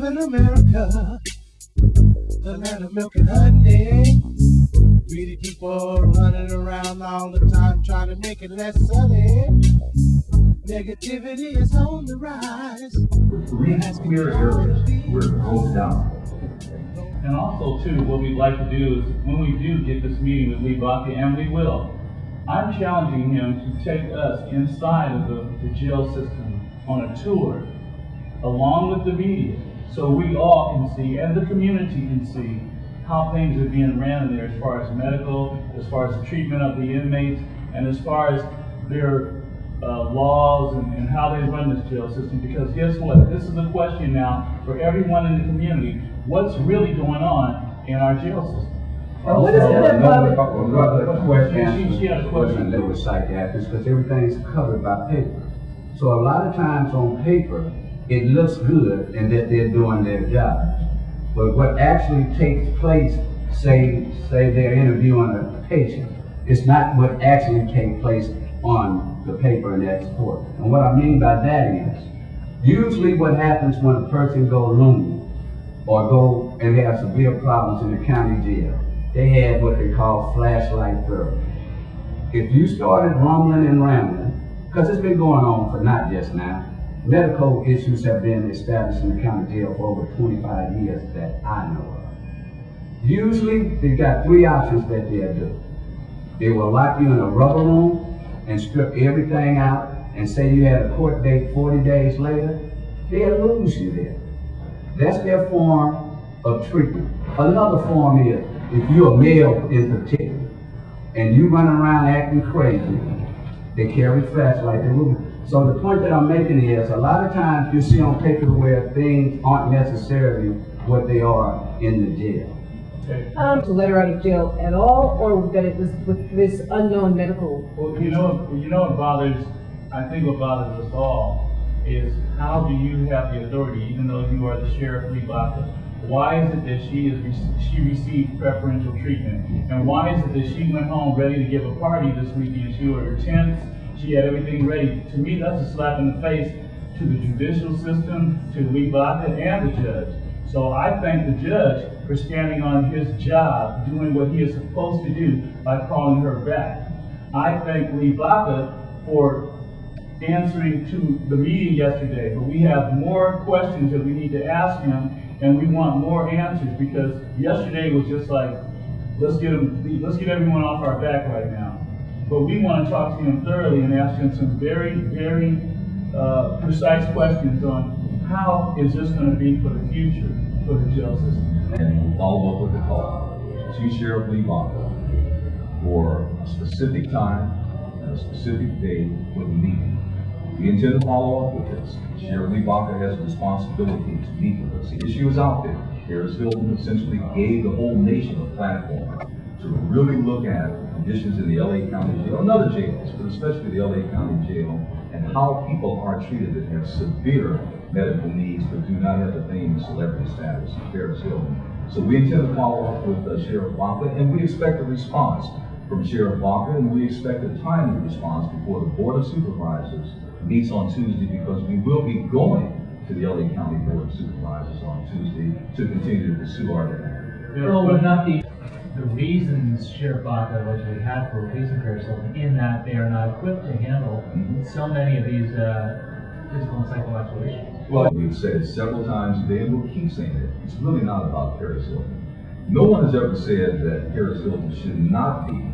live in America, the land of milk and honey. Greedy people running around all the time trying to make it less sunny. Negativity is on the rise. These clear areas where it goes down. And also, too, what we'd like to do is, when we do get this meeting with Lee Baca, and we will, I'm challenging him to take us inside of the jail system on a tour, along with the media, so we all can see, and the community can see, how things are being ran in there as far as medical, as far as the treatment of the inmates, and as far as their laws and how they run this jail system. Because guess what? This is a question now for everyone in the community. What's really going on in our jail system? What is it question? She had a question. That was psychiatrists, because everything's covered by paper. So a lot of times on paper, it looks good and that they're doing their job. But what actually takes place, say they're interviewing a patient, it's not what actually takes place on the paper in that court. And what I mean by that is, usually what happens when a person goes loony or go and have severe problems in the county jail, they had what they call flashlight therapy. If you started rumbling and rambling, because it's been going on for not just now, medical issues have been established in the county jail for over 25 years that I know of. Usually, they've got three options that they'll do. They will lock you in a rubber room and strip everything out and say you had a court date 40 days later. They'll lose you there. That's their form of treatment. Another form is, if you're a male in particular, and you run around acting crazy, they carry flashlights. So the point that I'm making is, a lot of times you see on paper where things aren't necessarily what they are in the jail. To let her out of jail at all, or that it was with this unknown medical? Well, you know what bothers, I think what bothers us all is, how do you have the authority, even though you are the Sheriff Lee Baca? Why is it that she received preferential treatment? And why is it that she went home ready to give a party this weekend? She ordered tents, she had everything ready. To me, that's a slap in the face to the judicial system, to Lee Baca, and the judge. So I thank the judge for standing on his job, doing what he is supposed to do by calling her back. I thank Lee Baca for answering to the meeting yesterday, but we have more questions that we need to ask him, and we want more answers, because yesterday was just like, let's get everyone off our back right now. But we want to talk to him thoroughly and ask him some very, very precise questions on how is this going to be for the future for the jail system. And follow up with the call to Sheriff Lee Baca for a specific time and a specific day for the meeting. We intend to follow up with this. Sheriff Lee Baca has a responsibility to meet with us. The issue is out there. Paris Hilton essentially gave the whole nation a platform to really look at conditions in the LA County Jail and other jails, but especially the LA County Jail, and how people are treated that have severe medical needs but do not have the famous celebrity status of Paris Hilton. So we intend to follow up with Sheriff Baca, and we expect a response from Sheriff Baca, and we expect a timely response before the Board of Supervisors meets on Tuesday, because we will be going to the LA County Board of Supervisors on Tuesday to continue to pursue our demand. Well, would not the reasons Sheriff Baca originally had for releasing Paris Hilton, in that they are not equipped to handle so many of these physical and psychological issues? Well, we've said it several times today, and we'll keep saying it. It's really not about Paris Hilton. No one has ever said that Paris Hilton should not be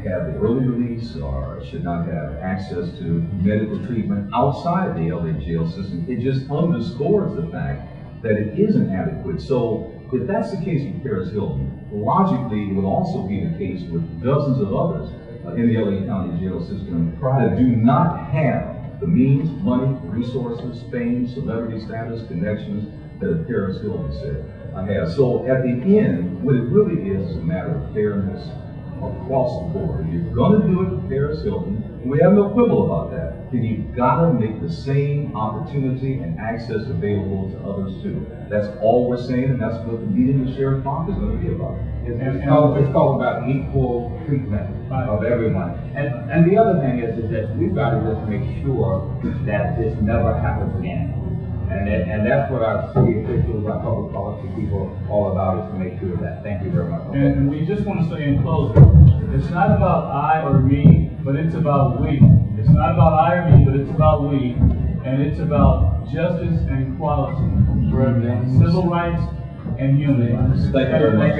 have the early release or should not have access to medical treatment outside the LA jail system. It just underscores the fact that it isn't adequate. So if that's the case with Paris Hilton, logically it would also be the case with dozens of others in the LA County jail system that do not have the means, money, resources, fame, celebrity status, connections that Paris Hilton said has. So at the end, what it really is a matter of fairness across the board. If you're going to do it for Paris Hilton, and we have no quibble about that, then you've got to make the same opportunity and access available to others too. That's all we're saying, and that's what the meeting with Sheriff Baca is going to be about. It's called about equal treatment of everyone. And the other thing is that we've got to just make sure that this never happens again. And that's what our city officials, our public policy people are all about, is to make sure of that. Thank you very much. And we just want to say in closing, it's not about I or me, but it's about we. It's not about I or me, but it's about we. And it's about justice and equality for everyone, civil rights and unity. Thank you very much.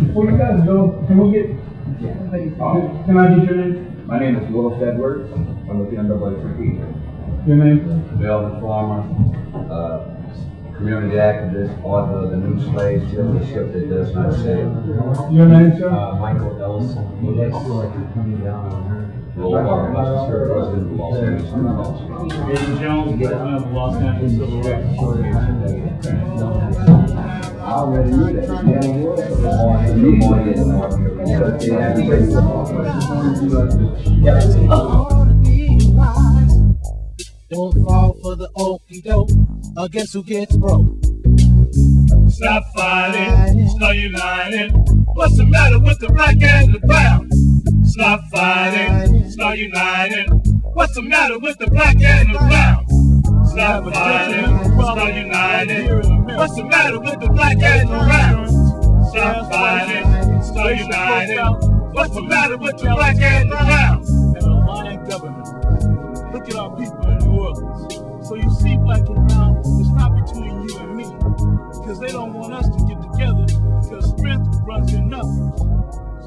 Before you guys go, can we get, can I get your name? My name is Willis Edwards. I'm with the NAACP. Your name? Melvin Farmer, community activist, author of The New Slave Ship, The Ship That Does Not Sail. Your name, sir? Michael Ellison. President of Los Angeles. David Jones, President of the Los Angeles Civil Rights I already knew that. Don't fall for the okie doke, or guess who gets broke? Stop fighting, start uniting. What's the matter with the black and the brown? Stop fighting, start uniting. What's the matter with the black and the brown? Stop fighting, start uniting. What's the matter with the black and the brown? Stop fighting, start uniting. What's the matter with the black and the brown? And a lying government. Look at our people in New Orleans. So you see, black and brown, it's not between you and me. Because they don't want us to get together, because strength runs in numbers.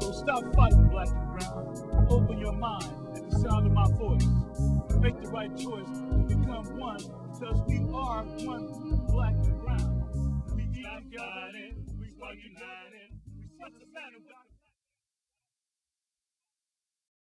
So stop fighting, black and brown. Open your mind at the sound of my voice. Make the right choice and become one, because we are one, black and brown. We stop fighting, we start uniting. What's the matter, black?